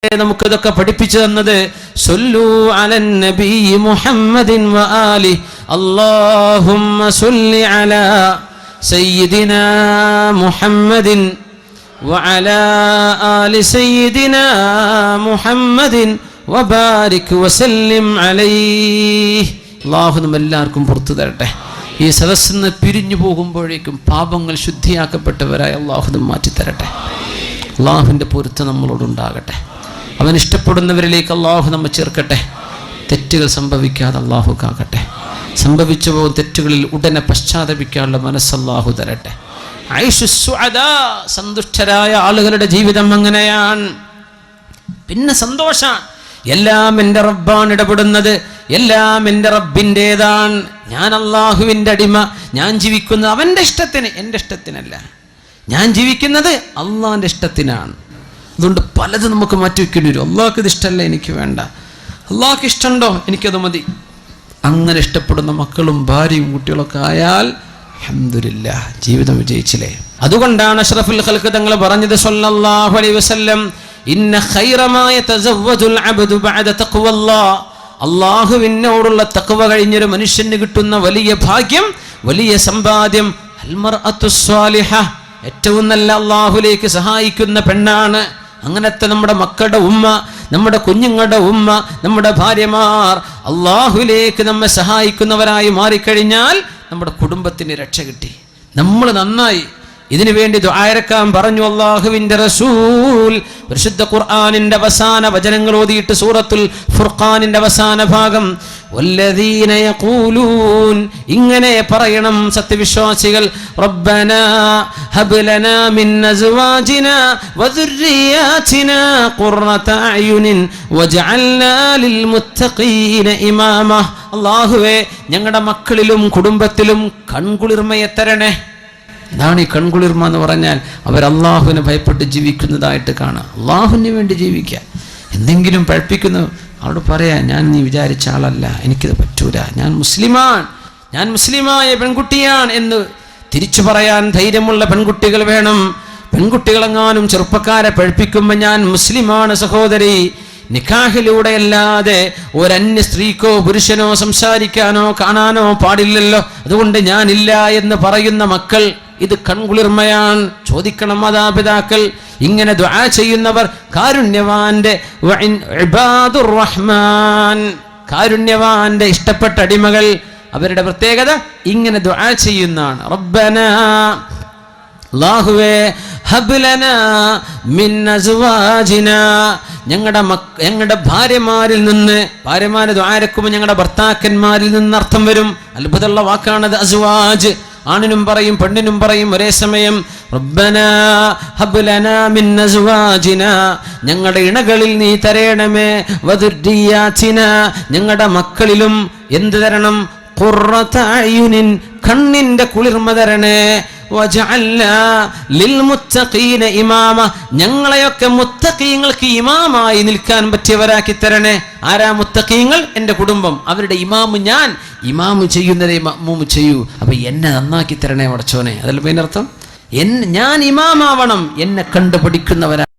നമുക്കിതൊക്കെ പഠിപ്പിച്ചു തന്നത് സല്ലു അലൻ നബി മുഹമ്മദിൻ വ ആലി അല്ലാഹുമ്മ സല്ലി അലാ സയ്യിദിനാ മുഹമ്മദിൻ വ അലാ ആലി സയ്യിദിനാ മുഹമ്മദിൻ വ ബാരിക് വസല്ലിം അലൈഹി. അല്ലാഹു നമ്മെല്ലാവർക്കും പുറത്തു തരട്ടെ. ഈ സദസ്സിൽ നിന്ന് പിരിഞ്ഞു പോകുമ്പോഴേക്കും പാപങ്ങൾ ശുദ്ധിയാക്കപ്പെട്ടവരായി അല്ലാഹു മാറ്റി തരട്ടെ. അള്ളാഹുവിൻ്റെ പൊരുത്തം നമ്മളോടുണ്ടാകട്ടെ. അവൻ ഇഷ്ടപ്പെടുന്നവരിലേക്ക് അള്ളാഹു നമ്മെ ചേർക്കട്ടെ. തെറ്റുകൾ സംഭവിക്കാതെ അള്ളാഹു കാക്കട്ടെ. സംഭവിച്ചു പോകുന്ന തെറ്റുകളിൽ ഉടനെ പശ്ചാത്തപിക്കാനുള്ള മനസ്സ് അള്ളാഹു തരട്ടെ. സന്തുഷ്ടരായ ആളുകളുടെ ജീവിതം അങ്ങനെയാണ്. പിന്നെ സന്തോഷാണ്. എല്ലാം എൻ്റെ റബ്ബാണ് ഇടപെടുന്നത്, എല്ലാം എൻ്റെ റബ്ബിൻ്റെതാണ്. ഞാൻ അള്ളാഹുവിൻ്റെ അടിമ. ഞാൻ ജീവിക്കുന്നത് അവൻ്റെ ഇഷ്ടത്തിന്, എൻ്റെ ഇഷ്ടത്തിനല്ല. ഞാൻ ജീവിക്കുന്നത് അള്ളാഹിൻ്റെ ഇഷ്ടത്തിനാണ്. അതുകൊണ്ട് പലതും നമുക്ക് മാറ്റി വയ്ക്കേണ്ടി വരും. അള്ളാഹ്ക്ക് ഇത് ഇഷ്ടമല്ല, എനിക്ക് വേണ്ട. അള്ളാഹ്ക്ക് ഇഷ്ടമുണ്ടോ, എനിക്കത് മതി. അങ്ങനെ ഇഷ്ടപ്പെടുന്ന മക്കളും ഭാര്യയും കുട്ടികളൊക്കെ ആയാൽ അൽഹംദുലില്ലാഹ്, ജീവിതം വിജയിച്ചില്ലേ. അതുകൊണ്ടാണ് അഷ്റഫുൽ ഖൽഖ് തങ്ങൾ പറഞ്ഞത് സ്വല്ലല്ലാഹു അലൈഹി വസല്ലം, ഇന്ന ഖൈറ മാ യതസവ്വജുൽ അബ്ദു ബഅദ തഖ്വല്ലാഹ്. അള്ളാഹുവിനോടുള്ള തഖ്വ കഴിഞ്ഞൊരു മനുഷ്യന് കിട്ടുന്ന വലിയ ഭാഗ്യം, വലിയ സമ്പാദ്യം അൽ മർഅത്തു സ്വാലിഹ, ഏറ്റവും നല്ല അള്ളാഹുലേക്ക് സഹായിക്കുന്ന പെണ്ണാണ്. അങ്ങനത്തെ നമ്മുടെ മക്കളുടെ ഉമ്മ, നമ്മുടെ കുഞ്ഞുങ്ങളുടെ ഉമ്മ, നമ്മുടെ ഭാര്യമാർ അള്ളാഹുലേക്ക് നമ്മെ സഹായിക്കുന്നവരായി മാറിക്കഴിഞ്ഞാൽ നമ്മുടെ കുടുംബത്തിന് രക്ഷ കിട്ടി, നമ്മൾ നന്നായി. ഇതിനു വേണ്ടി ദുആയിരക്കാൻ പറഞ്ഞു അല്ലാഹുവിൻ്റെ റസൂൽ. പരിശുദ്ധ ഖുർആനിന്റെ അവസാന വചനങ്ങൾ ഓതിയിട്ട് സൂറത്തുൽ ഫുർഖാനിന്റെ അവസാന ഭാഗം, വല്ലദീന യഖൂലൂൻ, ഇങ്ങനെ പറയണം സത്യവിശ്വാസികൾ, റബ്ബനാ ഹബ് ലനാ മിൻ അസ്വാജിനാ വദുർരിയാതിനാ ഖുർറത അയുനിൻ വജഅൽനാ ലിൽ മുത്തഖീന ഇമാമ. അല്ലാഹുവേ, ഞങ്ങളുടെ മക്കളിലും കുടുംബത്തിലും കൺകുളിർമയെ തരണേ. ഇതാണ് ഈ കൺകുളിർമ എന്ന് പറഞ്ഞാൽ, അവർ അള്ളാഹുവിനെ ഭയപ്പെട്ട് ജീവിക്കുന്നതായിട്ട് കാണാം. അള്ളാഹുവിന് വേണ്ടി ജീവിക്കുക. എന്തെങ്കിലും പഴപ്പിക്കുന്നു അവരോട് പറയാ, ഞാൻ നീ വിചാരിച്ച ആളല്ല, എനിക്കിത് പറ്റൂല, ഞാൻ മുസ്ലിമാണ്, ഞാൻ മുസ്ലിമായ പെൺകുട്ടിയാണ് എന്ന് തിരിച്ചു പറയാൻ ധൈര്യമുള്ള പെൺകുട്ടികൾ വേണം. പെൺകുട്ടികളെങ്ങാനും ചെറുപ്പക്കാരെ പഴപ്പിക്കുമ്പോൾ ഞാൻ മുസ്ലിമാണ് സഹോദരി, നിക്കാഹിലൂടെ അല്ലാതെ ഒരന്യ സ്ത്രീക്കോ പുരുഷനോ സംസാരിക്കാനോ കാണാനോ പാടില്ലല്ലോ, അതുകൊണ്ട് ഞാനില്ല എന്ന് പറയുന്ന മക്കൾ, ഇത് കൺകുളിർമയാണ്. ചോദിക്കണം മാതാപിതാക്കൾ. ഇങ്ങനെ ദുആ ചെയ്യുന്നവർ കാരുണ്യവാന്റെ ഇബാദുർ റഹ്മാൻ, കാരുണ്യവാന്റെ ഇഷ്ടപ്പെട്ട അടിമകൾ, അവരുടെ പ്രത്യേകത ഇങ്ങനെ ദുആ ചെയ്യുന്നതാണ്. റബ്ബനാ, അല്ലാഹുവേ, ഹബ് ലനാ മിൻ അസ്വാജിനാ, ഞങ്ങളുടെ ഭാര്യമാരിൽ നിന്ന്, ഭാര്യമാരെ ദുആരക്കുമ്പോൾ ഞങ്ങളുടെ ഭർത്താക്കന്മാരിൽ നിന്ന് അർത്ഥം വരും. അത്ഭുതമുള്ള വാക്കാണത് അസ്വാജ്. ആണിനും പറയും പെണ്ണിനും പറയും ഒരേ സമയം. റബ്ബനാ ഹബ് ലനാ മിൻ അസ്വാജിനാ, ഞങ്ങളുടെ ഇണകളിൽ നീ തരണമേ, വദുർരിയാതിനാ, ഞങ്ങളുടെ മക്കളിലും എന്ത് തരണം, ഖുർറത അയുനിൻ, കണ്ണിന്റെ കുളിർമ തരണേ, വജഅൽനാ ലിൽ മുത്തഖീന ഇമാമ, ഞങ്ങളെയൊക്കെ മുത്തഖീങ്ങൾക്ക് ഇമാമായി നിൽക്കാൻ പറ്റിയവരാക്കി തരണേ. ആരാ മുത്തഖീങ്ങൾ? എൻ്റെ കുടുംബം. അവരുടെ ഇമാമ് ഞാൻ. ഇമാമ് ചെയ്യുന്നതേ മഅ്മൂം ചെയ്യൂ. അപ്പൊ എന്നെ നന്നാക്കി തരണേ പടച്ചോനെ. അതല്ല അതിനർത്ഥം, ഞാൻ ഇമാമാവണം, എന്നെ കണ്ടു പഠിക്കുന്നവരാ.